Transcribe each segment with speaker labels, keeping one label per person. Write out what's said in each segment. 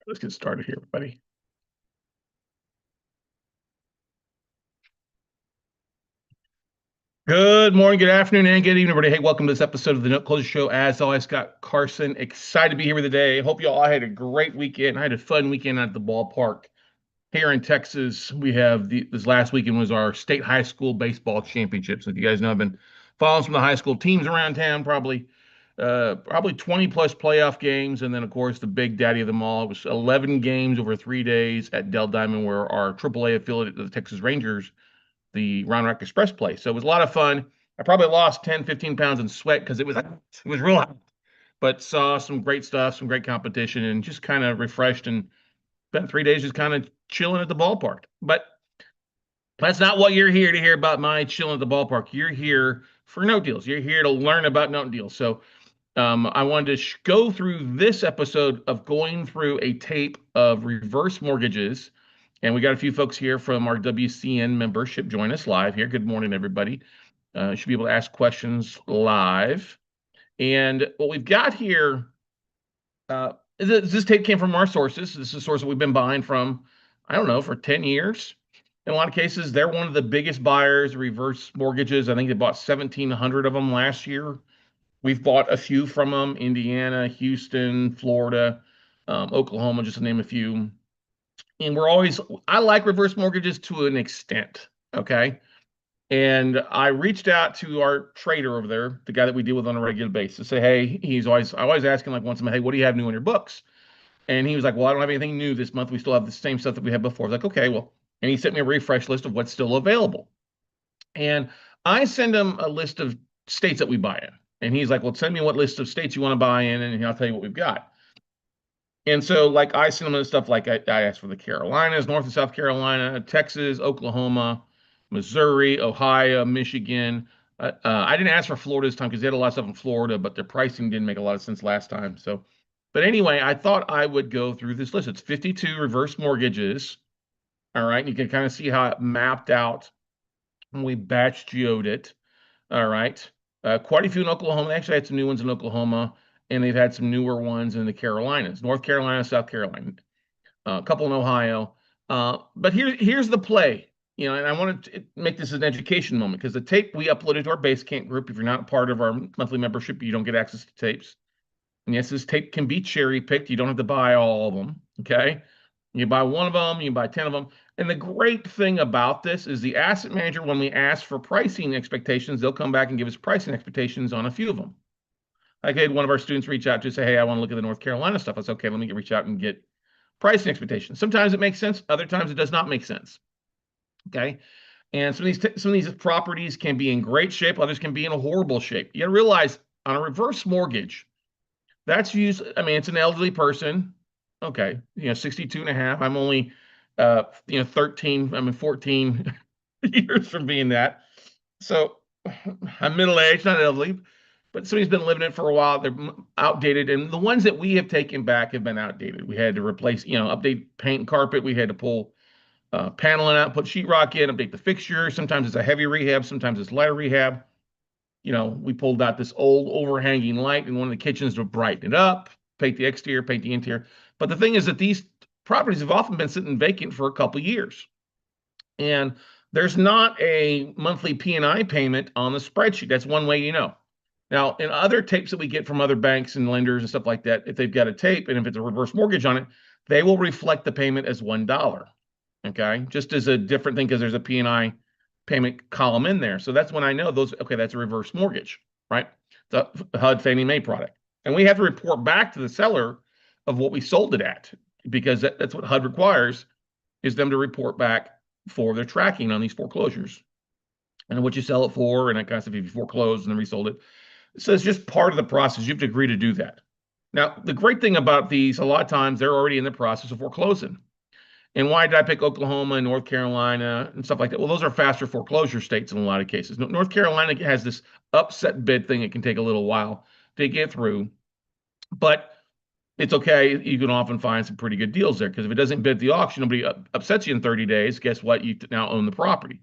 Speaker 1: Let's get started here, everybody. Good morning, good afternoon, and good evening, everybody. Hey, welcome to this episode of the Note Closure Show. As always, Scott Carson, excited to be here with you today. Hope you all had a great weekend. I had a fun weekend at the ballpark here in Texas. We have this last weekend was our state high school baseball championship. So if you guys know, I've been following some of the high school teams around town, probably 20 plus playoff games, and then of course the big daddy of them all. It was 11 games over 3 days at Dell Diamond, where our AAA affiliate, the Texas Rangers, the Round Rock Express play. So it was a lot of fun. I probably lost 10, 15 pounds in sweat because it was real hot, but saw some great stuff, some great competition, and just kind of refreshed and spent 3 days just kind of chilling at the ballpark. But that's not what you're here to hear about, my chilling at the ballpark. You're here for note deals. You're here to learn about note deals. So I wanted to go through this episode of going through a tape of reverse mortgages. And we got a few folks here from our WCN membership join us live here. Good morning, everybody. You should be able to ask questions live. And what we've got here this tape came from our sources. This is a source that we've been buying from, I don't know, for 10 years. In a lot of cases, they're one of the biggest buyers of reverse mortgages. I think they bought 1,700 of them last year. We've bought a few from them: Indiana, Houston, Florida, Oklahoma, just to name a few. And I like reverse mortgages to an extent. Okay. And I reached out to our trader over there, the guy that we deal with on a regular basis, say, hey, I always ask him like once a month, hey, what do you have new in your books? And he was like, well, I don't have anything new this month. We still have the same stuff that we had before. I was like, okay, well, and he sent me a refresh list of what's still available. And I send him a list of states that we buy in. And he's like, well, send me what list of states you want to buy in, and I'll tell you what we've got. And so, like, I send them stuff like I asked for the Carolinas, North and South Carolina, Texas, Oklahoma, Missouri, Ohio, Michigan. I didn't ask for Florida this time because they had a lot of stuff in Florida, but their pricing didn't make a lot of sense last time. So, but anyway, I thought I would go through this list. It's 52 reverse mortgages. All right. You can kind of see how it mapped out when we batch geoed it. All right. Quite a few in Oklahoma. They actually had some new ones in Oklahoma, and they've had some newer ones in the Carolinas, North Carolina, South Carolina, a couple in Ohio. But here's the play. And I wanted to make this an education moment because the tape we uploaded to our Basecamp group. If you're not part of our monthly membership, you don't get access to tapes. And yes, this tape can be cherry picked. You don't have to buy all of them. Okay. You buy one of them, you buy 10 of them. And the great thing about this is the asset manager, when we ask for pricing expectations, they'll come back and give us pricing expectations on a few of them. Like I had one of our students reach out to say, hey, I want to look at the North Carolina stuff. I said, okay, let me reach out and get pricing expectations. Sometimes it makes sense. Other times it does not make sense. Okay. And some of these properties can be in great shape. Others can be in a horrible shape. You got to realize on a reverse mortgage, that's used. I mean, it's an elderly person. Okay. 62 and a half. I'm only, 13, 14 years from being that. So I'm middle-aged, not elderly, but somebody's been living it for a while. They're outdated. And the ones that we have taken back have been outdated. We had to replace, update paint and carpet. We had to pull paneling out, put sheetrock in, update the fixture. Sometimes it's a heavy rehab. Sometimes it's lighter rehab. We pulled out this old overhanging light in one of the kitchens to brighten it up, paint the exterior, paint the interior. But the thing is that these properties have often been sitting vacant for a couple of years. And there's not a monthly P&I payment on the spreadsheet. That's one way you know. Now, in other tapes that we get from other banks and lenders and stuff like that, if they've got a tape and if it's a reverse mortgage on it, they will reflect the payment as $1. Okay, just as a different thing because there's a P&I payment column in there. So that's when I know okay, that's a reverse mortgage, right? The HUD Fannie Mae product. And we have to report back to the seller of what we sold it at because that's what HUD requires, is them to report back for their tracking on these foreclosures and what you sell it for and that kind of stuff if you foreclosed and then resold it. So it's just part of the process. You have to agree to do that. Now, the great thing about these, a lot of times they're already in the process of foreclosing. And why did I pick Oklahoma and North Carolina and stuff like that? Well, those are faster foreclosure states in a lot of cases. North Carolina has this upset bid thing. It can take a little while to get through, but it's okay. You can often find some pretty good deals there because if it doesn't bid at the auction, nobody upsets you in 30 days. Guess what? You now own the property.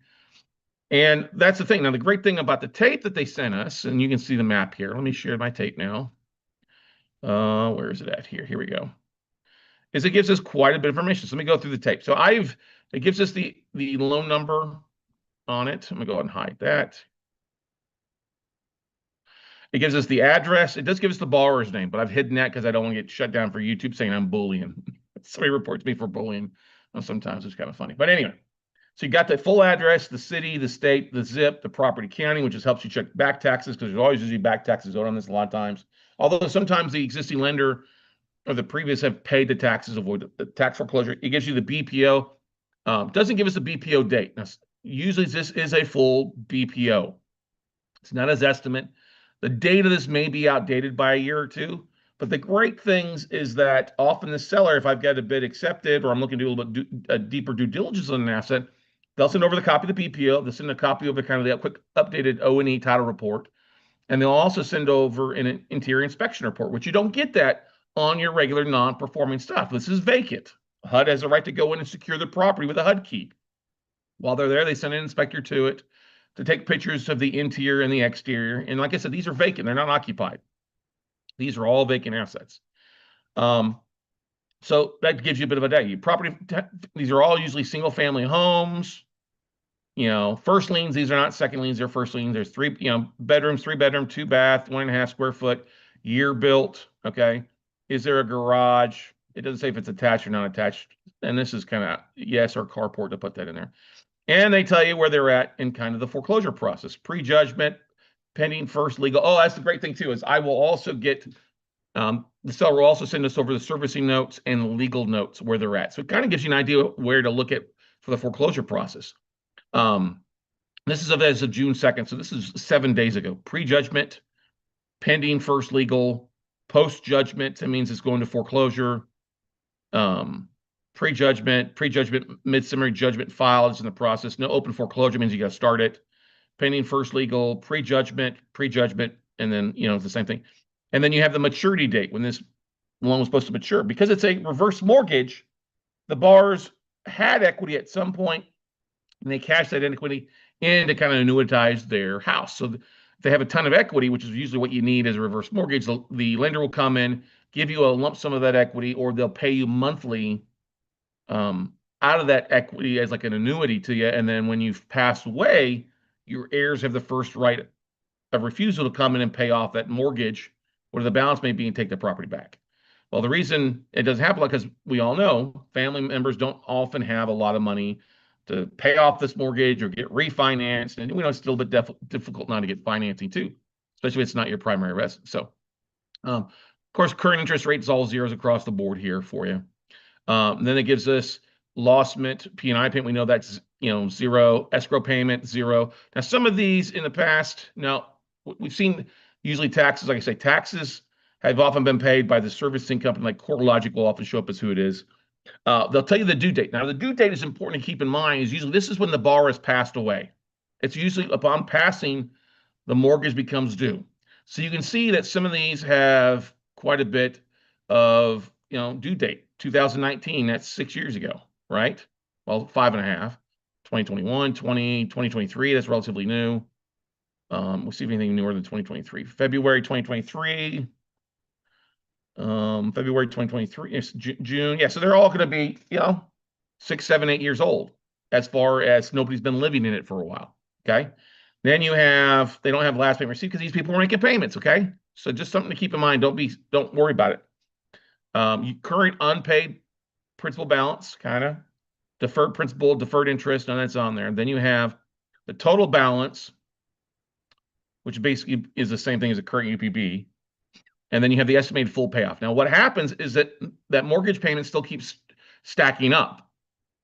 Speaker 1: And that's the thing. Now, the great thing about the tape that they sent us, and you can see the map here. Let me share my tape now. Where is it at here? Here we go. is it gives us quite a bit of information. So let me go through the tape. So it gives us the loan number on it. I'm gonna go ahead and hide that. It gives us the address. It does give us the borrower's name, but I've hidden that because I don't want to get shut down for YouTube saying I'm bullying. Somebody reports me for bullying. Sometimes it's kind of funny. But anyway, so you got the full address, the city, the state, the zip, the property county, which just helps you check back taxes because there's always usually back taxes owed on this a lot of times. Although sometimes the existing lender or the previous have paid the taxes, avoid the tax foreclosure. It gives you the BPO. Doesn't give us a BPO date. Now, usually this is a full BPO. It's not as estimate. The date of this may be outdated by a year or two, but the great things is that often the seller, if I've got a bid accepted or I'm looking to do a little bit deeper due diligence on an asset, they'll send over the copy of the BPO. They'll send a copy of the kind of the quick updated O&E title report, and they'll also send over an interior inspection report, which you don't get that on your regular non-performing stuff. This is vacant. HUD has a right to go in and secure the property with a HUD key. While they're there, they send an inspector to it to take pictures of the interior and the exterior. And like I said, these are vacant. They're not occupied. These are all vacant assets. So that gives you a bit of a day. These are all usually single family homes. First liens, these are not second liens, they're first liens. There's three bedrooms, 3-bedroom, 2-bath, 1.5 square foot, year built. Okay. Is there a garage? It doesn't say if it's attached or not attached. And this is kind of yes, or carport to put that in there. And they tell you where they're at in kind of the foreclosure process, pre-judgment, pending first legal. Oh, that's the great thing too, is I will also get, the seller will also send us over the servicing notes and legal notes where they're at. So it kind of gives you an idea where to look at for the foreclosure process. This is as of June 2nd. So this is 7 days ago. Pre-judgment, pending first legal, post-judgment, that means it's going to foreclosure. Pre-judgment, mid-summary judgment filed is in the process. No open foreclosure means you got to start it. Pending first legal, pre-judgment, and then, it's the same thing. And then you have the maturity date when this loan was supposed to mature. Because it's a reverse mortgage, the borrowers had equity at some point, and they cashed that equity in to kind of annuitize their house. So if they have a ton of equity, which is usually what you need as a reverse mortgage, the lender will come in, give you a lump sum of that equity, or they'll pay you monthly out of that equity as like an annuity to you. And then when you've passed away, your heirs have the first right of refusal to come in and pay off that mortgage, whatever the balance may be, and take the property back. Well, the reason it doesn't happen, because we all know family members don't often have a lot of money to pay off this mortgage or get refinanced. And we know it's still a bit difficult now to get financing too, especially if it's not your primary residence. So, of course, current interest rate is all zeros across the board here for you. Then it gives us lostment, P&I payment. We know that's, zero, escrow payment, zero. Now, some of these in the past, now we've seen usually taxes, like I say, taxes have often been paid by the servicing company, like CoreLogic will often show up as who it is. They'll tell you the due date. Now, the due date is important to keep in mind. Is usually this is when the borrower has passed away. It's usually upon passing, the mortgage becomes due. So you can see that some of these have quite a bit of due date. 2019, that's 6 years ago, right? Well, 5.5. 2021, 2023, that's relatively new. We'll see if anything newer than 2023. February 2023. February 2023, it's June. Yeah, so they're all going to be, 6, 7, 8 years old, as far as nobody's been living in it for a while. Okay. Then you have, they don't have last payment received because these people are making payments. Okay. So just something to keep in mind. Don't worry about it. Current unpaid principal balance, kind of deferred principal, deferred interest, none that's on there. And then you have the total balance, which basically is the same thing as a current UPB. And then you have the estimated full payoff. Now, what happens is that mortgage payment still keeps stacking up.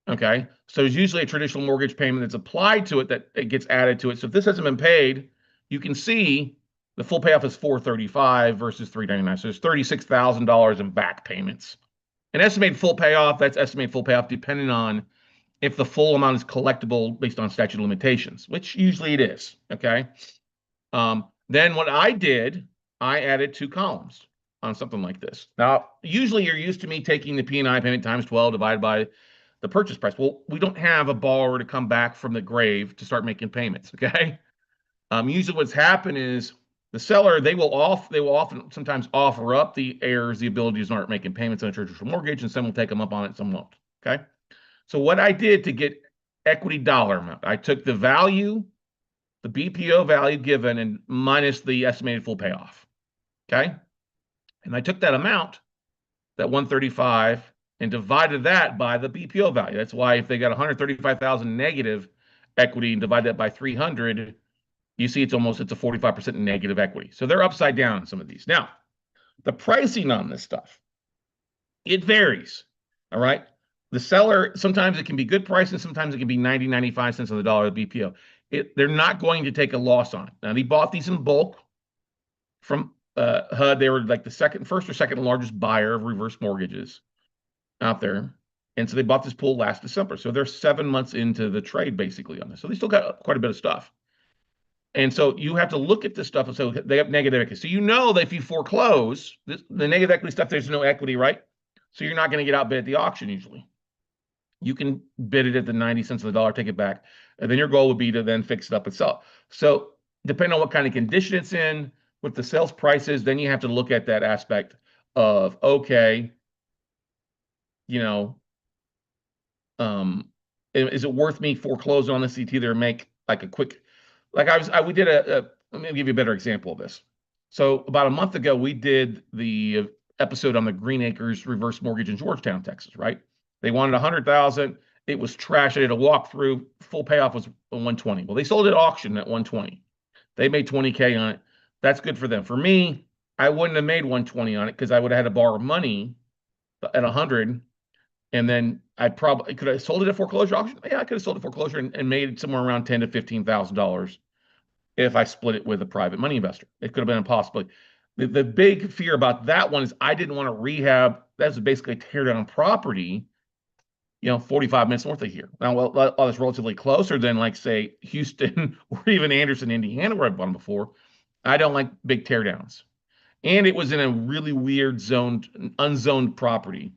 Speaker 1: Okay. So there's usually a traditional mortgage payment that's applied to it that it gets added to it. So if this hasn't been paid, you can see the full payoff is $435 versus $399. So there's $36,000 in back payments. An estimated full payoff, that's estimated full payoff depending on if the full amount is collectible based on statute of limitations, which usually it is. Okay. Then what I did, I added 2 columns on something like this. Now, usually you're used to me taking the P&I payment times 12 divided by the purchase price. Well, we don't have a borrower to come back from the grave to start making payments, okay? Usually what's happened is The seller, they will often sometimes offer up the heirs the ability to start making payments on a traditional mortgage, and some will take them up on it, some won't. Okay. So what I did to get equity dollar amount, I took the value, the BPO value given, and minus the estimated full payoff. Okay. And I took that amount, that 135, and divided that by the BPO value. That's why if they got 135,000 negative equity and divide that by 300, you see it's a 45% negative equity. So they're upside down in some of these. Now, the pricing on this stuff, it varies. All right. The seller, sometimes it can be good pricing, sometimes it can be 90, 95 cents on the dollar of the BPO. They're not going to take a loss on it. Now, they bought these in bulk from HUD. They were like the first or second largest buyer of reverse mortgages out there. And so they bought this pool last December. So they're 7 months into the trade basically on this. So they still got quite a bit of stuff. And so you have to look at this stuff and say they have negative equity. So you know that if you foreclose, the negative equity stuff, there's no equity, right? So you're not going to get outbid at the auction usually. You can bid it at the 90 cents on the dollar, take it back. And then your goal would be to then fix it up and sell. So depending on what kind of condition it's in, with the sales prices, then you have to look at that aspect of, okay, you know, is it worth me foreclosing on this to either make like a quick, like we did let me give you a better example of this. So about a month ago, we did the episode on the Green Acres reverse mortgage in Georgetown, Texas, right? They wanted 100,000. It was trash. I did a walkthrough. Full payoff was 120. Well, they sold it at auction at 120. They made 20K on it. That's good for them. For me, I wouldn't have made 120 on it because I would have had to borrow money at 100. And then I probably could have sold it at foreclosure auction. Yeah, I could have sold it at foreclosure and made somewhere around $10,000 to $15,000 if I split it with a private money investor. It could have been impossible. The big fear about that one is I didn't want to rehab. That's basically a tear down property, 45 minutes north of here. Now, well, that's relatively closer than, like, say, Houston or even Anderson, Indiana, where I've bought them before. I don't like big teardowns. And it was in a really weird unzoned property.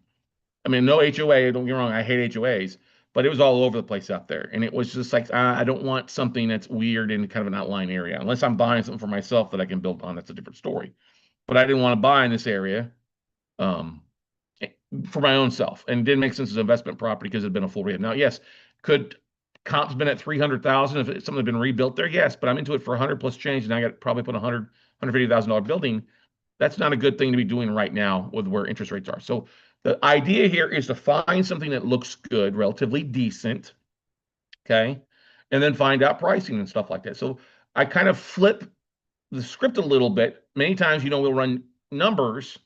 Speaker 1: I mean, no HOA, don't get me wrong, I hate HOAs, but it was all over the place out there. And it was just like, I don't want something that's weird in kind of an outlying area. Unless I'm buying something for myself that I can build on, that's a different story. But I didn't want to buy in this area. Um, for my own self, and it didn't make sense as an investment property because it had been a full rehab. Now, yes, could comp's been at 300,000 if something had been rebuilt there? Yes, but I'm into it for 100 plus change, and I got probably put $150,000 building. That's not a good thing to be doing right now with where interest rates are. So the idea here is to find something that looks good, relatively decent, okay, and then find out pricing and stuff like that. So I kind of flip the script a little bit. Many times, we'll run numbers,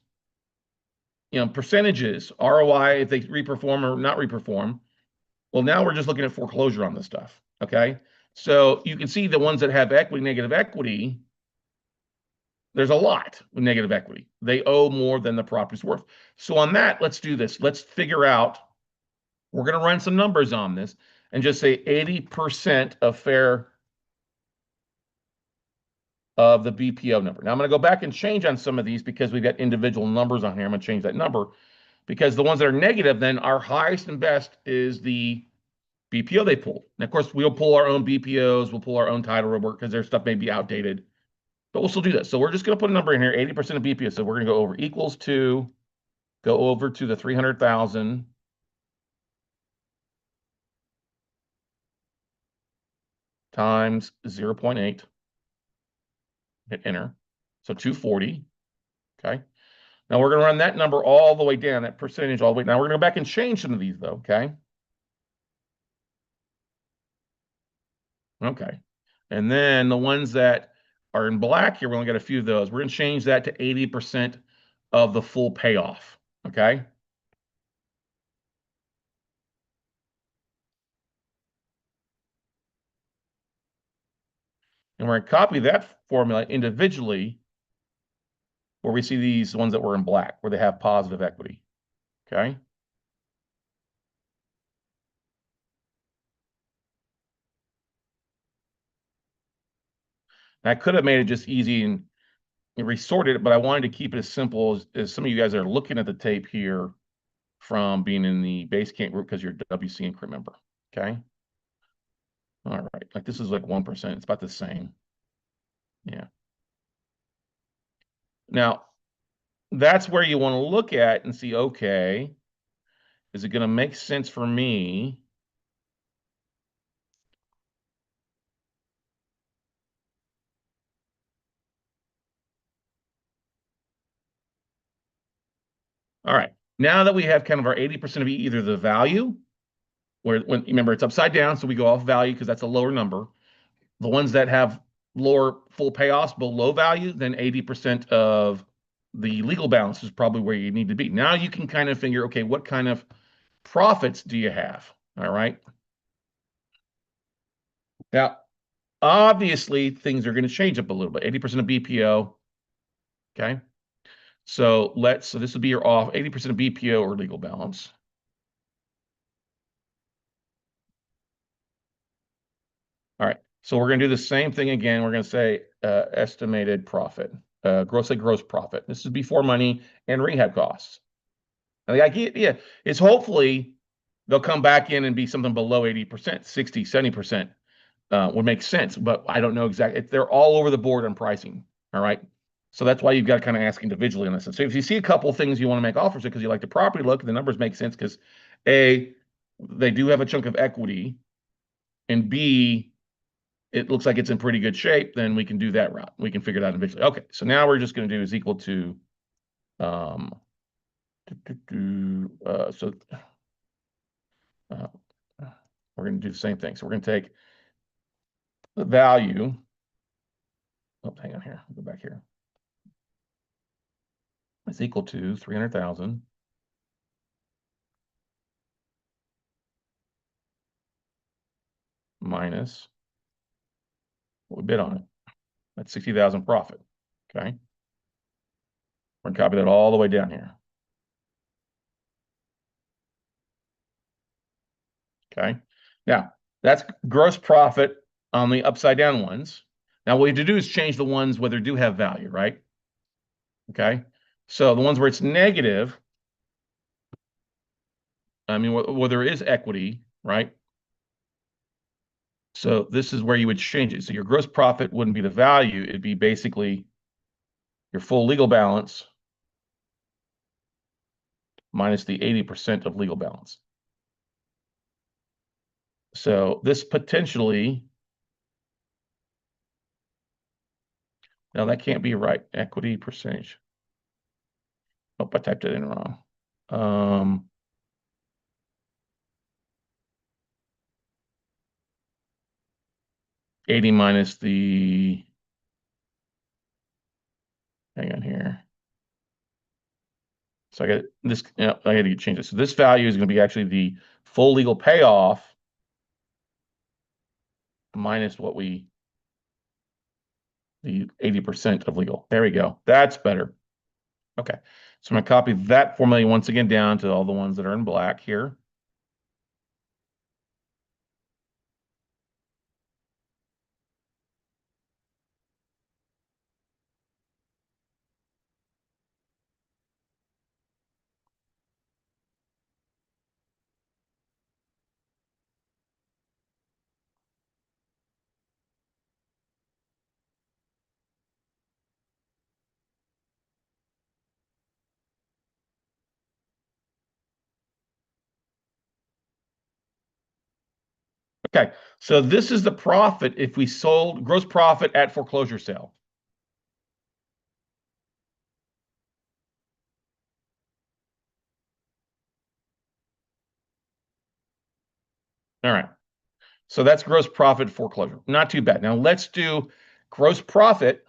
Speaker 1: percentages, ROI, if they reperform or not reperform. Well, now we're just looking at foreclosure on this stuff. Okay. So you can see the ones that have equity, negative equity, there's a lot with negative equity. They owe more than the property's worth. So on that, let's do this. Let's figure out, we're going to run some numbers on this and just say 80% of fair of the BPO number. Now I'm going to go back and change on some of these because we've got individual numbers on here. I'm going to change that number because the ones that are negative, then our highest and best is the BPO they pull. And of course, we'll pull our own BPOs, we'll pull our own title report because their stuff may be outdated, but we'll still do this. So we're just going to put a number in here, 80% of BPO. So we're going to go over to the 300,000 times 0.8, hit enter. So 240, okay? Now we're going to run that number all the way down, that percentage all the way. Now we're going to go back and change some of these though, okay? Okay. And then the ones that are in black here, we only got a few of those. We're going to change that to 80% of the full payoff, okay? And we're going to copy that formula individually where we see these ones that were in black, where they have positive equity, okay? And I could have made it just easy and resorted it, but I wanted to keep it as simple as some of you guys are looking at the tape here from being in the Basecamp group because you're a WC Increment member, okay? All right, like this is like 1%. It's about the same. Yeah. Now, that's where you want to look at and see, okay, is it going to make sense for me? All right. Now that we have kind of our 80% of either the value, where when remember it's upside down, so we go off value because that's a lower number. The ones that have lower full payoffs below value, then 80% of the legal balance is probably where you need to be. Now you can kind of figure, okay, what kind of profits do you have? All right. Now, obviously, things are going to change up a little bit. 80% of BPO. Okay. So this would be your off 80% of BPO or legal balance. All right. So we're going to do the same thing again. We're going to say estimated profit, gross profit. This is before money and rehab costs. And the idea is hopefully they'll come back in and be something below 80%, 60, 70% would make sense. But I don't know exactly. They're all over the board on pricing. All right. So that's why you've got to kind of ask individually on this. So if you see a couple of things you want to make offers because you like the property look, the numbers make sense because A, they do have a chunk of equity, and B, it looks like it's in pretty good shape, then we can do that route. We can figure that out individually. Okay, so now we're just going to do is equal to, um, so uh, we're going to do the same thing. So we're going to take the value. Oh, hang on here. Go back here. It's equal to 300,000 minus what we bid on it. That's 60,000 profit. Okay. We're going to copy that all the way down here. Okay. Now, that's gross profit on the upside down ones. Now, what we have to do is change the ones where they do have value, right? Okay. So the ones where it's negative, I mean, where there is equity, right? So this is where you would change it. So your gross profit wouldn't be the value. It'd be basically your full legal balance minus the 80% of legal balance. So this potentially, now that can't be right. Equity percentage. Oh, I typed it in wrong. 80 minus the, hang on here. So I got this, yeah, I had to change it. So this value is going to be actually the full legal payoff minus what we, the 80% of legal. There we go. That's better. Okay. So I'm going to copy that formula once again down to all the ones that are in black here. Okay. So this is the profit if we sold gross profit at foreclosure sale. All right. So that's gross profit foreclosure. Not too bad. Now let's do gross profit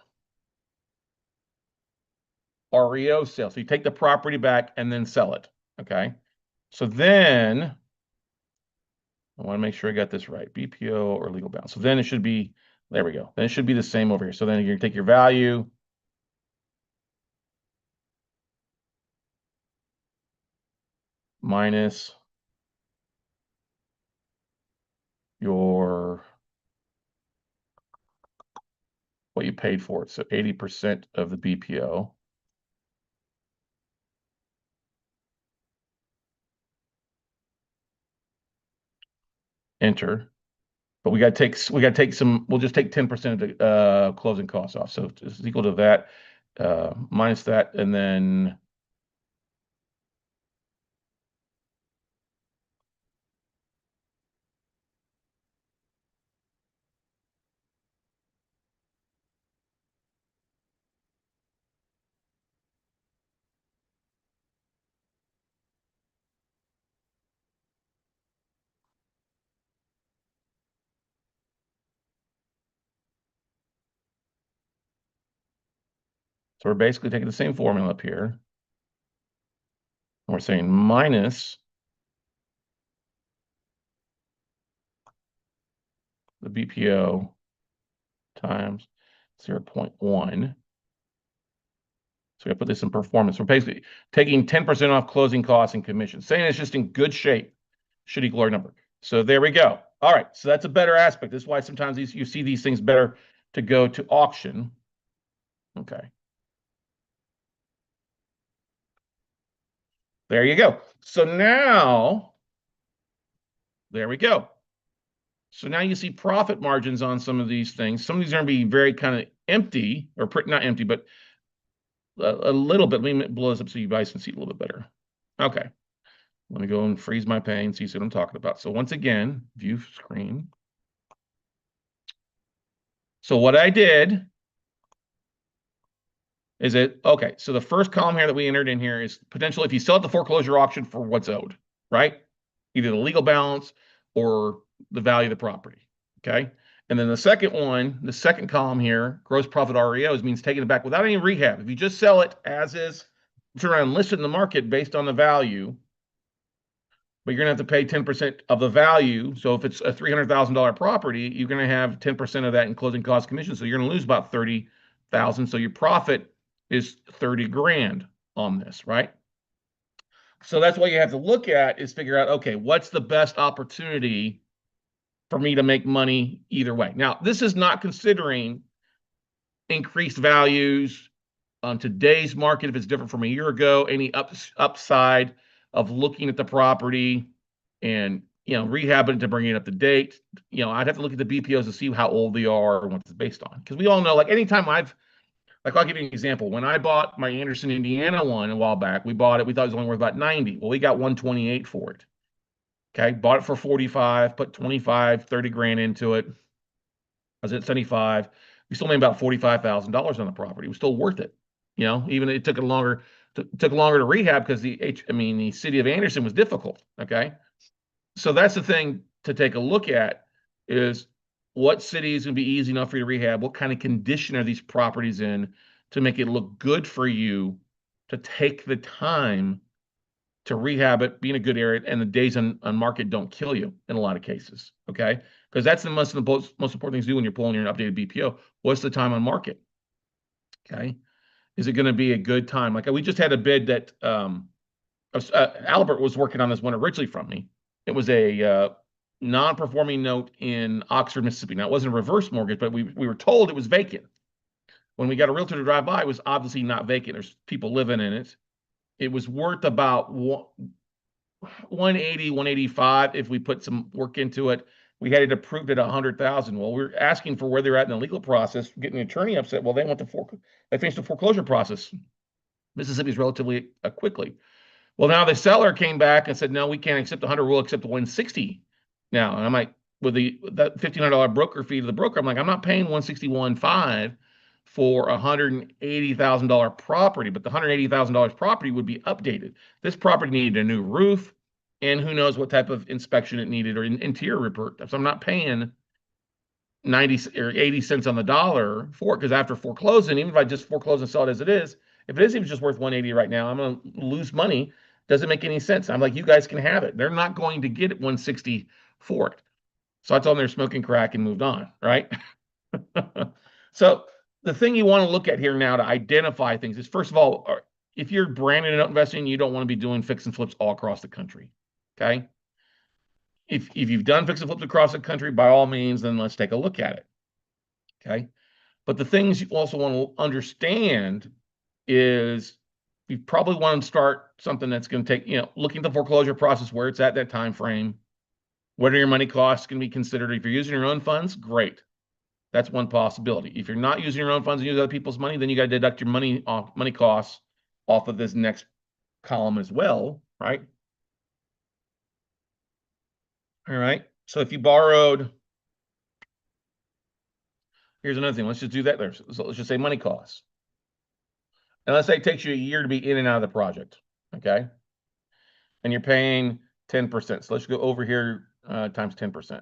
Speaker 1: REO sale. So you take the property back and then sell it. Okay. So then I want to make sure I got this right. BPO or legal balance. So then it should be, there we go. Then it should be the same over here. So then you're going to take your value minus your, what you paid for it. So 80% of the BPO. Enter. But we got to take some, we'll just take 10% of the closing costs off. So it's equal to that. minus that, and then so we're basically taking the same formula up here. And we're saying minus the BPO times 0.1. So we put this in performance. We're basically taking 10% off closing costs and commissions, saying it's just in good shape, should equal our number. So there we go. All right, so that's a better aspect. This is why sometimes you see these things better to go to auction. Okay. There you go. So now, there we go. So now you see profit margins on some of these things. Some of these are going to be very kind of empty, or pretty, not empty, but a little bit. Let me blow this up so you guys can see it a little bit better. Okay. Let me go and freeze my pane so you see what I'm talking about. So once again, view screen. So what I did is okay, so the first column here that we entered in here is potential if you sell at the foreclosure auction for what's owed, right? Either the legal balance or the value of the property, okay? And then the second one, the second column here, gross profit REOs, means taking it back without any rehab. If you just sell it as is, turn around and list it in the market based on the value, but you're going to have to pay 10% of the value. So if it's a $300,000 property, you're going to have 10% of that in closing cost commission. So you're going to lose about 30,000. So your profit is 30 grand on this, right? So that's what you have to look at is figure out, okay, what's the best opportunity for me to make money either way? Now, this is not considering increased values on today's market, if it's different from a year ago, any upside of looking at the property and, rehabbing to bring it up to date. I'd have to look at the BPOs to see how old they are and what it's based on. Because we all know, like anytime I'll give you an example. When I bought my Anderson, Indiana one a while back, we bought it. We thought it was only worth about 90. Well, we got 128 for it. Okay. Bought it for 45, put 25, 30 grand into it. I was at 75. We still made about $45,000 on the property. It was still worth it. Even it took longer to rehab because the city of Anderson was difficult. Okay. So that's the thing to take a look at is what city is going to be easy enough for you to rehab? What kind of condition are these properties in to make it look good for you to take the time to rehab it, be in a good area, and the days on market don't kill you in a lot of cases, okay? Because that's the most important thing to do when you're pulling your updated BPO. What's the time on market, okay? Is it going to be a good time? Like we just had a bid that Albert was working on this one originally from me. It was a non-performing note in Oxford, Mississippi. Now, it wasn't a reverse mortgage, but we were told it was vacant. When we got a realtor to drive by, it was obviously not vacant. There's people living in it. It was worth about 180, 185 if we put some work into it. We had it approved at 100,000. Well, we're asking for where they're at in the legal process, getting the attorney upset. Well, they finished the foreclosure process. Mississippi is relatively quickly. Well, now the seller came back and said, no, we can't accept 100. We'll accept the 160 now. And I'm like, with that $1,500 broker fee to the broker, I'm like, I'm not paying 161.5 for a $180,000 property, but the $180,000 property would be updated. This property needed a new roof, and who knows what type of inspection it needed or interior report. So I'm not paying 90 or 80 cents on the dollar for it, because after foreclosing, even if I just foreclose and sell it as it is, if it is even just worth 180 right now, I'm going to lose money. Doesn't make any sense. I'm like, you guys can have it. They're not going to get it 160 for it. So I told them they're smoking crack and moved on, right? So the thing you want to look at here now to identify things is, first of all, if you're brand new investing, you don't want to be doing fix and flips all across the country, okay? If you've done fix and flips across the country, by all means, then let's take a look at it, okay? But the things you also want to understand is you probably want to start something that's going to take, looking at the foreclosure process, where it's at that time frame. What are your money costs going to be considered? If you're using your own funds, great. That's one possibility. If you're not using your own funds and use other people's money, then you got to deduct your money costs off of this next column as well, right? All right. So if you borrowed, here's another thing. Let's just do that there. So let's just say money costs. And let's say it takes you a year to be in and out of the project, okay? And you're paying 10%. So let's go over here times 10%.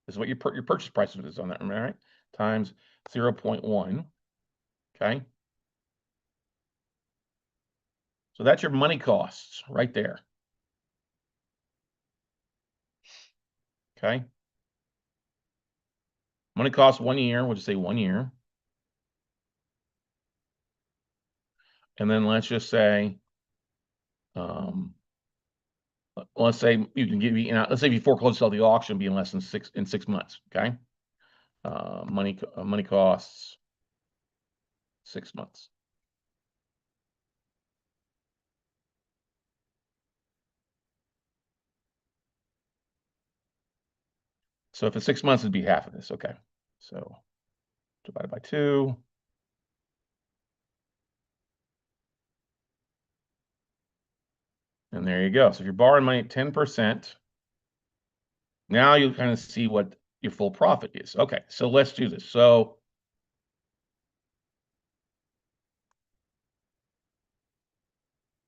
Speaker 1: This is what your purchase price is on that, all right? Times 0.1, okay? So that's your money costs right there, okay? Money costs 1 year, we'll just say 1 year. And then let's just say, let's say you can give you know, let's say if you foreclose sell the auction, be in less than 6 months, okay? Money costs 6 months. So if it's 6 months, it'd be half of this, okay? So divided by 2. And there you go. So if you're borrowing money at 10%, now you kind of see what your full profit is. Okay, so let's do this. So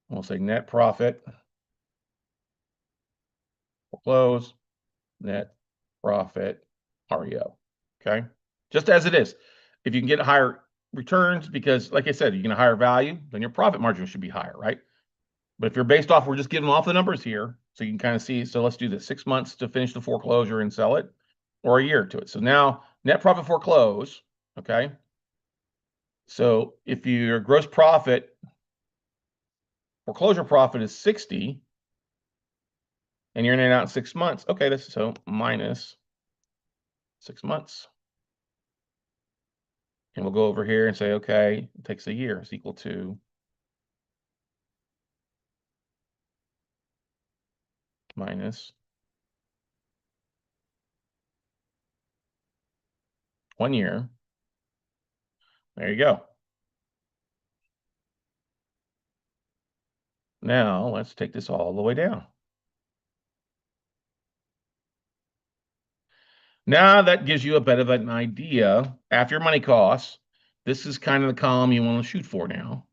Speaker 1: we'll say net profit, foreclose, net profit, REO. Okay, just as it is. If you can get higher returns, because like I said, you get a higher value, then your profit margin should be higher, right? But if you're based off, we're just giving off the numbers here, so you can kind of see. So let's do this: 6 months to finish the foreclosure and sell it, or a year to it. So now net profit foreclose, okay? So if your gross profit, foreclosure profit is 60, and you're in and out in 6 months, okay, this is so minus 6 months. And we'll go over here and say, okay, it takes a year. It's equal to minus 1 year. There you go. Now let's take this all the way down. Now that gives you a bit of an idea. After your money costs, this is kind of the column you want to shoot for now.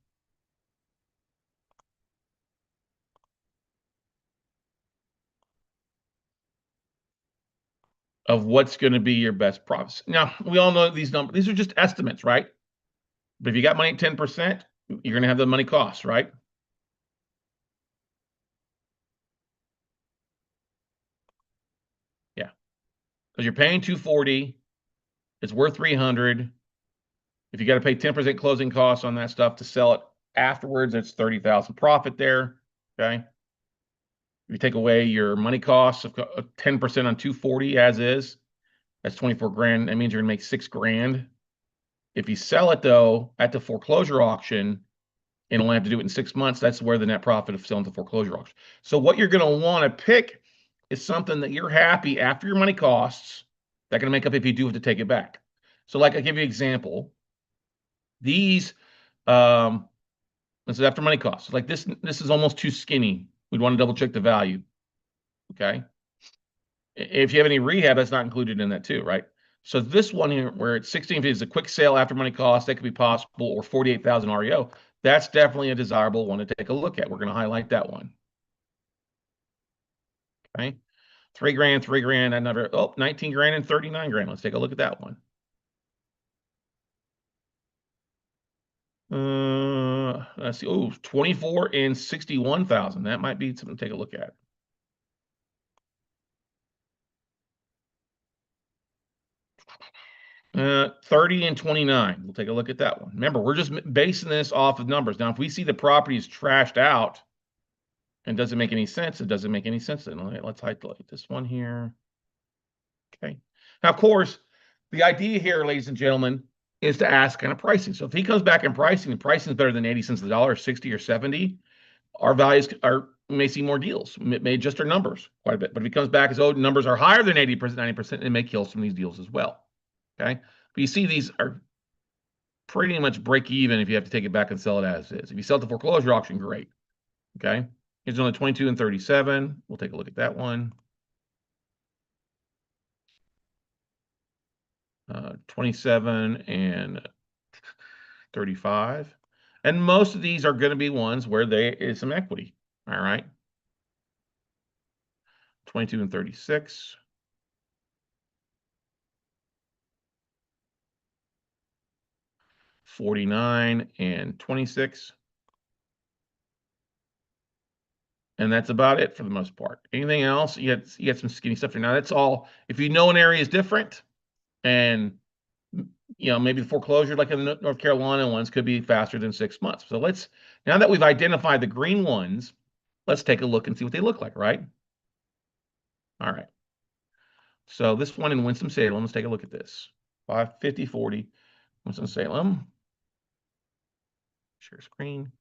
Speaker 1: Of what's going to be your best profits. Now, we all know these numbers. These are just estimates, right? But if you got money at 10%, you're going to have the money costs, right? Yeah. Because you're paying 240, it's worth 300. If you got to pay 10% closing costs on that stuff to sell it afterwards, it's 30,000 profit there. Okay. If you take away your money costs of 10% on 240 as is, that's 24 grand. That means you're gonna make 6 grand. If you sell it though at the foreclosure auction and only have to do it in 6 months, that's where the net profit of selling the foreclosure auction. So what you're gonna want to pick is something that you're happy after your money costs that can make up if you do have to take it back. So like I give you an example. These this is after money costs. Like this is almost too skinny. We'd want to double check the value. Okay. If you have any rehab, that's not included in that too, right? So this one here, where it's 16 feet, is a quick sale after money costs, that could be possible, or 48,000 REO. That's definitely a desirable one to take a look at. We're going to highlight that one. Okay. 3 grand, 3 grand, another, 19 grand and 39 grand. Let's take a look at that one. Let's see. Oh, 24 and 61,000. That might be something to take a look at. 30 and 29. We'll take a look at that one. Remember, we're just basing this off of numbers. Now, if we see the property is trashed out and doesn't make any sense, it doesn't make any sense. Then let's highlight this one here. Okay. Now, of course, the idea here, ladies and gentlemen, is to ask kind of pricing. So if he comes back in pricing and pricing is better than 80 cents a dollar, 60 or 70, our values may see more deals. It may adjust our numbers quite a bit. But if he comes back as, numbers are higher than 80%, 90%, it may kill some of these deals as well. Okay. But you see these are pretty much break even if you have to take it back and sell it as is. If you sell it to foreclosure auction, great. Okay. Here's only 22 and 37. We'll take a look at that one. 27 and 35. And most of these are going to be ones where there is some equity. All right. 22 and 36. 49 and 26. And that's about it for the most part. Anything else? You get some skinny stuff here. Now that's all. If you know an area is different, and maybe the foreclosure, like in the North Carolina ones, could be faster than 6 months. So now that we've identified the green ones, let's take a look and see what they look like, right? All right. So this one in Winston-Salem, let's take a look at this. 55040 Winston-Salem. Share screen.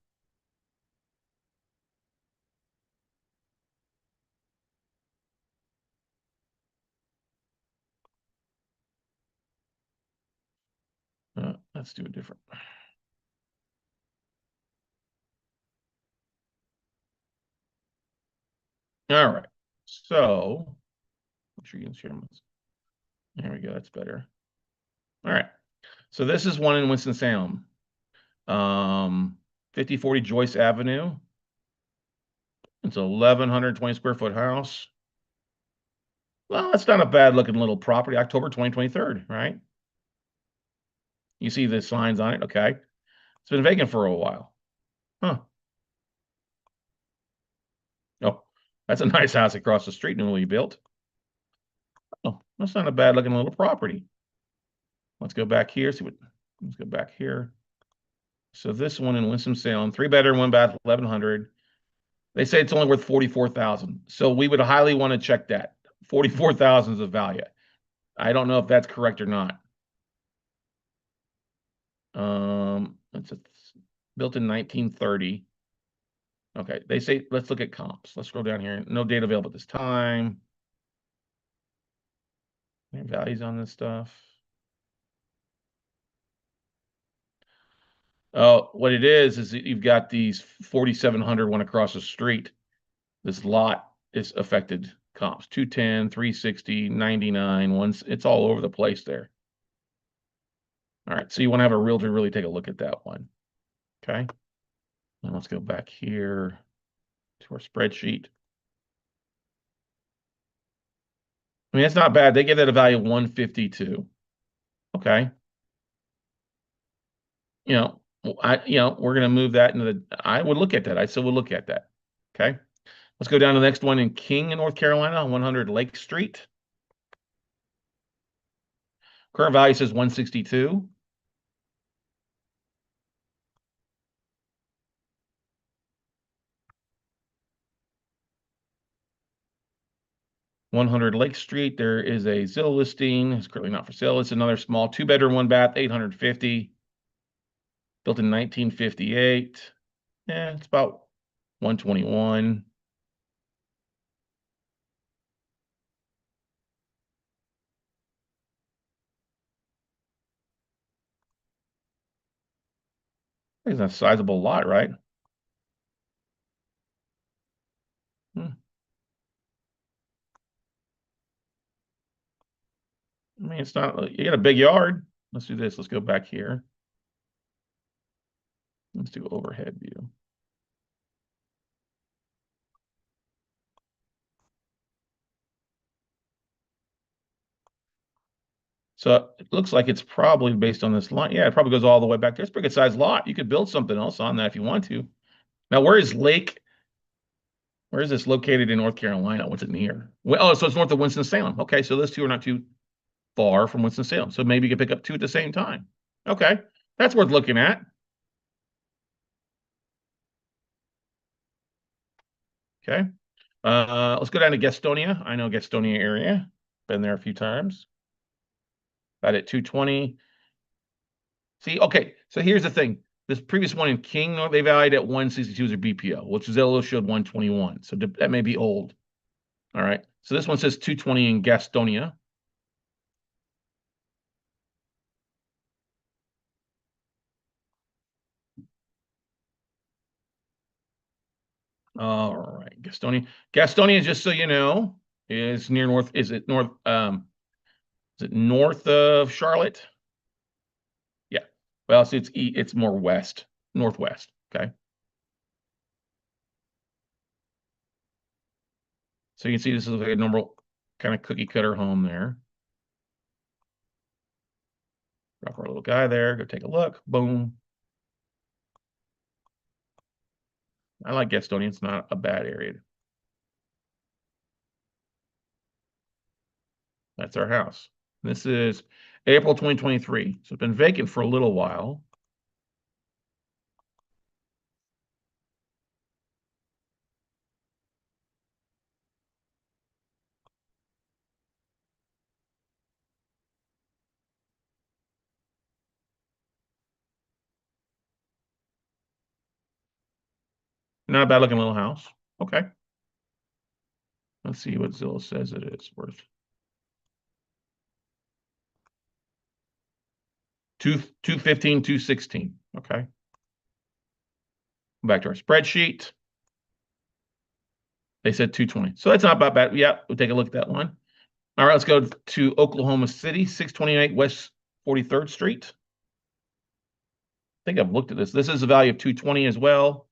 Speaker 1: Let's do it different. All right. So, make sure you can share this. There we go. That's better. All right. So this is one in Winston-Salem. 5040 Joyce Avenue. It's a 1,120 square foot house. Well, that's not a bad looking little property. October 2023, right? You see the signs on it. Okay. It's been vacant for a while. Huh. Oh, that's a nice house across the street, newly built. Oh, that's not a bad looking little property. Let's go back here. Let's go back here. So this one in Winston-Salem, 3 bedroom, 1 bath, 1,100. They say it's only worth 44,000. So we would highly want to check that. 44,000 is the value. I don't know if that's correct or not. It's built in 1930. Okay, they say let's look at comps. Let's scroll down here. No data available at this time. Any values on this stuff? Oh, what it is that you've got these 4,700 one across the street. This lot is affected comps. 210, 360, 99. It's all over the place there. All right, so you want to have a realtor really take a look at that one. Okay. And let's go back here to our spreadsheet. I mean, it's not bad. They give that a value of 152. Okay. We're going to move that I would look at that. I still would look at that. Okay. Let's go down to the next one in King, North Carolina, 100 Lake Street. Current value says 162. "100 Lake Street." There is a Zillow listing. It's currently not for sale. It's another small 2 bedroom, 1 bath, 850. Built in 1958. Yeah, it's about 121. It's a sizable lot, right? Hmm. I mean, it's not, you got a big yard. Let's do this. Let's go back here. Let's do overhead view. So it looks like it's probably based on this line. Yeah, it probably goes all the way back there. It's a pretty good sized lot. You could build something else on that if you want to. Now, where is this located in North Carolina? What's it near? Well, so it's north of Winston-Salem. Okay, so those two are not too far from Winston-Salem. So maybe you could pick up two at the same time. Okay, that's worth looking at. Okay. Let's go down to Gastonia. I know Gastonia area. Been there a few times. About at 220. See, okay, so here's the thing. This previous one in King, they valued at 162 as a BPO, which Zillow showed 121. So that may be old. All right. So this one says 220 in Gastonia. All right, Gastonia. Gastonia, just so you know, is near north. Is it north? Is it north of Charlotte? Yeah. Well, see, it's more west, northwest. Okay. So you can see this is like a normal kind of cookie cutter home there. Drop our little guy there. Go take a look. Boom. I like Gastonia. It's not a bad area. That's our house. This is April 2023. So it's been vacant for a little while. Not a bad looking little house. Okay. Let's see what Zillow says it is worth. Two 215, 216. Okay. Back to our spreadsheet. They said 220. So that's not about bad. Yeah, we'll take a look at that one. All right, let's go to Oklahoma City, 628 West 43rd Street. I think I've looked at this. This is a value of 220 as well.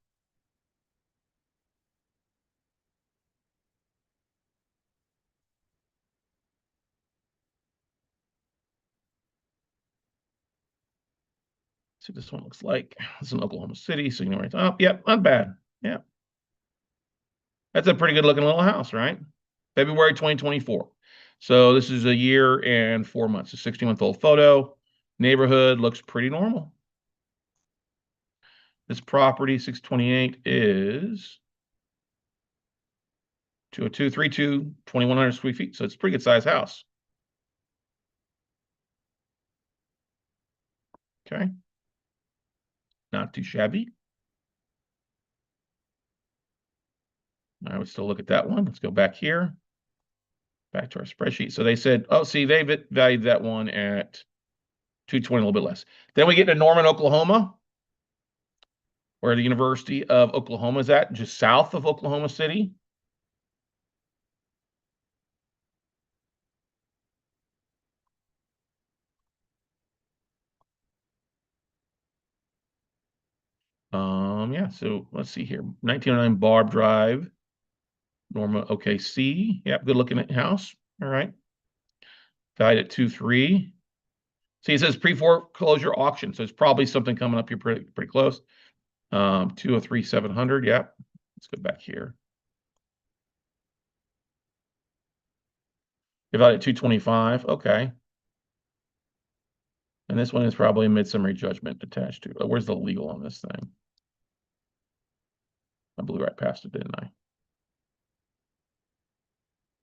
Speaker 1: See what this one looks like. This is in Oklahoma City, so you know where it's. Oh, yep, not bad. Yeah, that's a pretty good looking little house, right? February 2024. So this is a year and 4 months. A 60-month-old photo. Neighborhood looks pretty normal. This property, 628, is 20232, 2,100 square feet. So it's a pretty good size house. Okay. Not too shabby. I would still look at that one. Let's go back here, back to our spreadsheet. So they said, oh, see, they valued that one at 220, a little bit less. Then we get to Norman, Oklahoma, where the University of Oklahoma is at, just south of Oklahoma City. Yeah, so let's see here. 1909 Barb Drive, Norma, OKC. Yep, good looking at house. All right. Valued at 2.3. See, it says pre-foreclosure auction, so it's probably something coming up here pretty close. 203 700. Yep. Let's go back here. Valued at 225. Okay. And this one is probably a mid-summary judgment attached to. Where's the legal on this thing? I blew right past it, didn't I?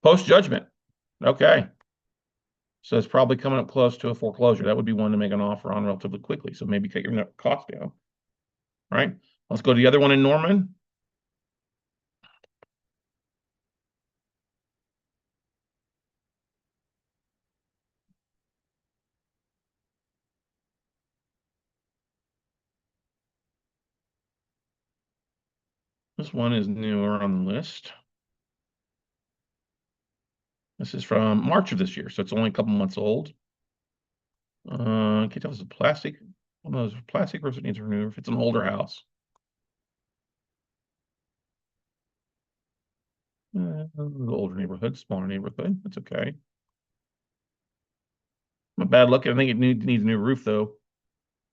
Speaker 1: Post-judgment. Okay. So it's probably coming up close to a foreclosure. That would be one to make an offer on relatively quickly. So maybe cut your cost down. All right. Let's go to the other one in Norman. This one is newer on the list. This is from March of this year, so it's only a couple months old. Can't tell if it's a plastic. One of those plastic roofs that needs renewed. If it's an older house. Older neighborhood, smaller neighborhood. That's okay. Not bad looking. I think it needs a new roof though,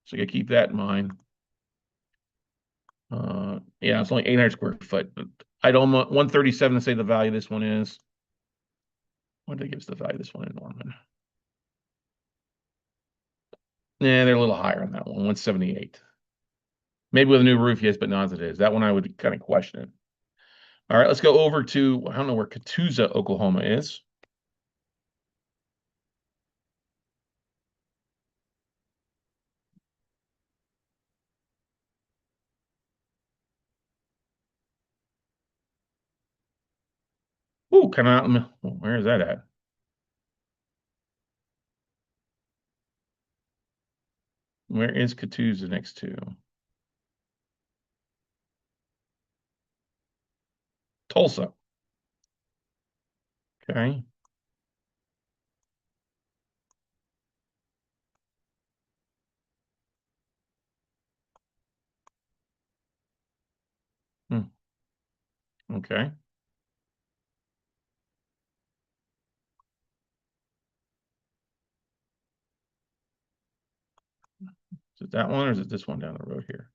Speaker 1: so you keep that in mind. Yeah, it's only 800 square foot. I'd almost 137 to say the value of this one is. What did they give us the value of this one in Norman? Yeah, they're a little higher on that one, 178. Maybe with a new roof, yes, but not as it is. That one I would kind of question it. All right, let's go over to, I don't know where Catoosa, Oklahoma is. Ooh, kind of out in the, where is that at? Where is Catoosa next to? Tulsa. Okay. Hmm. Okay. Is it that one or is it this one down the road here?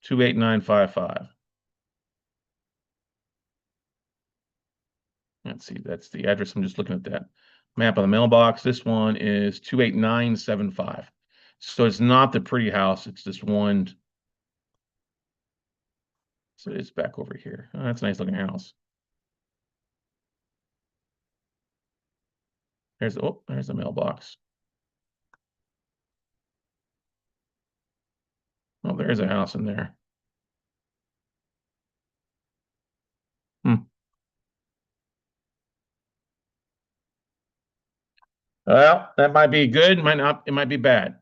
Speaker 1: Two 28955. Let's see, that's the address. I'm just looking at that map on the mailbox. This one is 28975. So it's not the pretty house. It's this one. So it's back over here. Oh, that's a nice looking house. There's the mailbox. Oh, there's a house in there. Hmm. Well, that might be good, might not, it might be bad.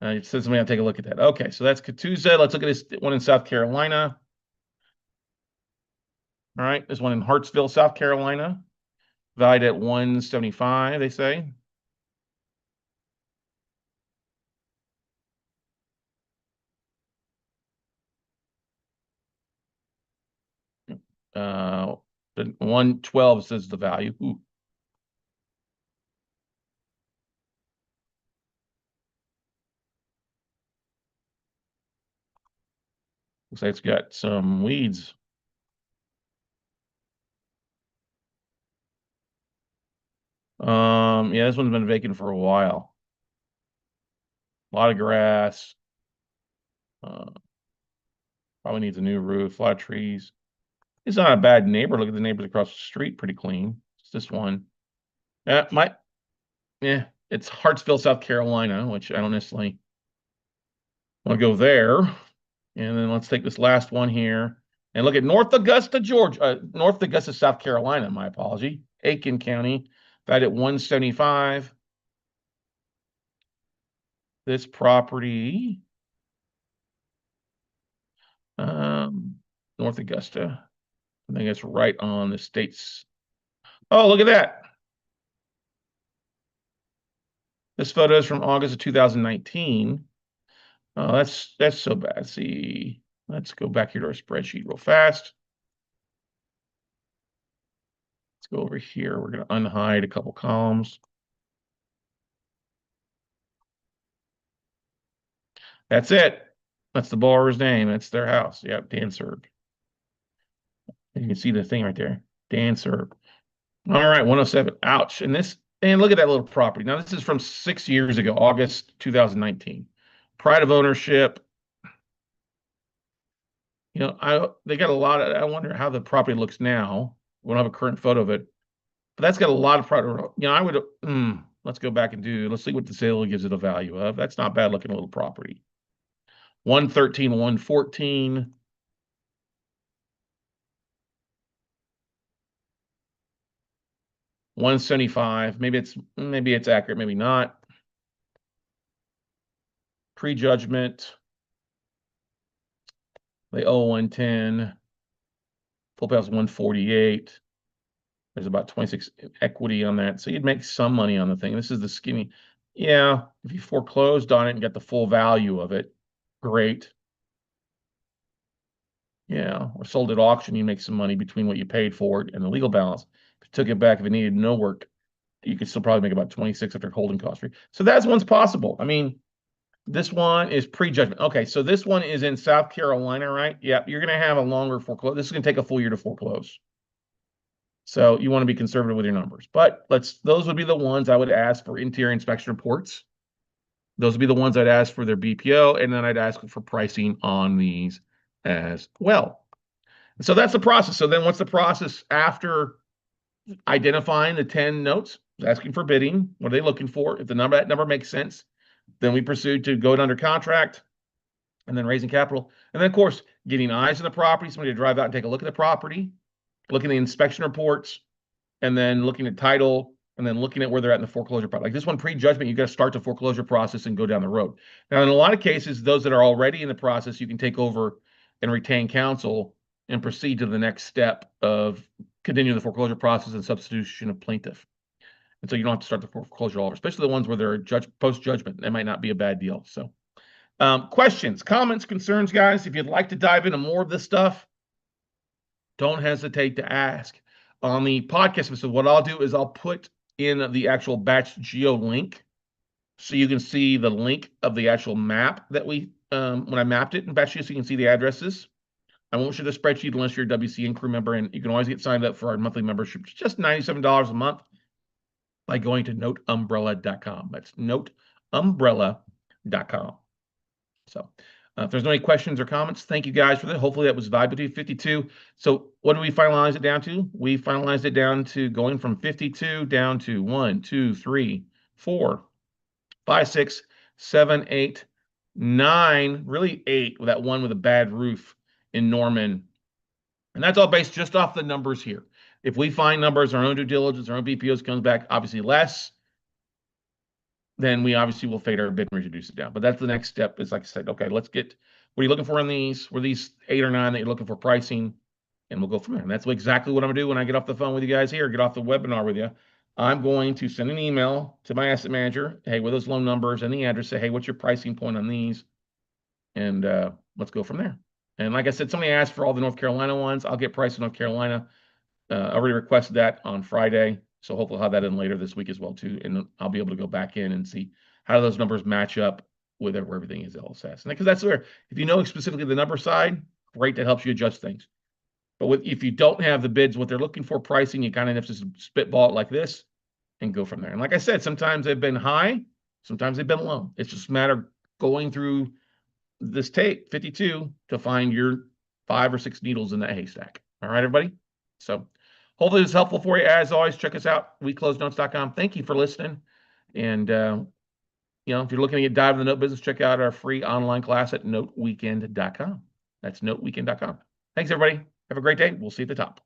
Speaker 1: It says somebody, I'll take a look at that. Okay, so that's Catoosa. Let's look at this one in South Carolina. All right, there's one in Hartsville, South Carolina, valued at 175, they say. Uh, the 112 says the value. Ooh. Looks like it's got some weeds. Yeah, this one's been vacant for a while. A lot of grass. Uh, Probably needs a new roof. A lot of trees. It's not a bad neighbor. Look at the neighbors across the street, pretty clean. It's this one. Yeah, it's Hartsville, South Carolina, which I don't necessarily want to go there. And then let's take this last one here and look at North Augusta, Georgia, North Augusta, South Carolina. My apology, Aiken County, valued at 175. This property, um, North Augusta. I think it's right on the state's. Oh, look at that. This photo is from August of 2019. Oh, that's so bad. Let's see, let's go back here to our spreadsheet real fast. Let's go over here. We're going to unhide a couple columns. That's it. That's the borrower's name. That's their house. Yep, Dan Serb. You can see the thing right there. Dan Serb. All right, 107. Ouch. And look at that little property. Now, this is from 6 years ago, August 2019. Pride of ownership. They got a lot of, I wonder how the property looks now. We don't have a current photo of it, but that's got a lot of pride. I would, let's go back and let's see what the sale gives it a value of. That's not bad looking little property. 113, 114. 175. Maybe it's accurate, maybe not. Prejudgment. They owe 110. Full payout's 148. There's about 26 equity on that. So you'd make some money on the thing. This is the skinny. Yeah, if you foreclosed on it and got the full value of it, great. Yeah, or sold at auction, you make some money between what you paid for it and the legal balance. If you took it back, if it needed no work, you could still probably make about 26 after holding cost. So that's one's possible. I mean, this one is prejudgment. Okay, so this one is in South Carolina, right? Yep, you're going to have a longer foreclose. This is going to take a full year to foreclose. So you want to be conservative with your numbers. But those would be the ones I would ask for interior inspection reports. Those would be the ones I'd ask for their BPO, and then I'd ask for pricing on these as well. So that's the process. So then what's the process after identifying the 10 notes, asking for bidding? What are they looking for? If that number makes sense, then we proceed to go under contract and then raising capital. And then, of course, getting eyes on the property, somebody to drive out and take a look at the property. looking at the inspection reports, and then looking at title, and then looking at where they're at in the foreclosure process. Like this one, pre-judgment, you got to start the foreclosure process and go down the road. Now, in a lot of cases, those that are already in the process, you can take over and retain counsel and proceed to the next step of continuing the foreclosure process and substitution of plaintiff. And so you don't have to start the foreclosure all over, especially the ones where they're post-judgment. That might not be a bad deal. So questions, comments, concerns, guys, if you'd like to dive into more of this stuff, don't hesitate to ask. On the podcast episode, what I'll do is I'll put in the actual batch geo link so you can see the link of the actual map that we, when I mapped it in batch geo, so you can see the addresses. I won't share the spreadsheet unless you're a WCN crew member, and you can always get signed up for our monthly membership. It's just $97 a month by going to noteumbrella.com. That's noteumbrella.com. So if there's no any questions or comments, thank you guys for that. Hopefully that was valuable to you. 52. So what did we finalize it down to? We finalized it down to going from 52 down to 1, 2, 3, 4, 5, 6, 7, 8, 9, really 8 with that one with a bad roof in Norman. And that's all based just off the numbers here. If we find numbers, our own due diligence, our own BPOs comes back obviously less, then we obviously will fade our bid and reduce it down. But that's the next step. Is like I said, okay, let's get what are you looking for in these? Were these 8 or 9 that you're looking for pricing? And we'll go from there. And that's exactly what I'm gonna do when I get off the phone with you guys here, get off the webinar with you. I'm going to send an email to my asset manager, hey, with those loan numbers and the address, say, hey, what's your pricing point on these? And let's go from there. And like I said, somebody asked for all the North Carolina ones. I'll get price in North Carolina. I already requested that on Friday. So hopefully I'll have that in later this week as well too. And I'll be able to go back in and see how do those numbers match up with where everything is LSS. And because that's where, if you know specifically the number side, great, that helps you adjust things. But if you don't have the bids, what they're looking for pricing, you kind of have to spitball it like this and go from there. And like I said, sometimes they've been high, sometimes they've been low. It's just a matter of going through this tape, 52, to find your 5 or 6 needles in that haystack. All right, everybody? So hopefully it's helpful for you. As always, check us out, weclosenotes.com. Thank you for listening. And, if you're looking to get dive in the note business, check out our free online class at noteweekend.com. That's noteweekend.com. Thanks, everybody. Have a great day. We'll see you at the top.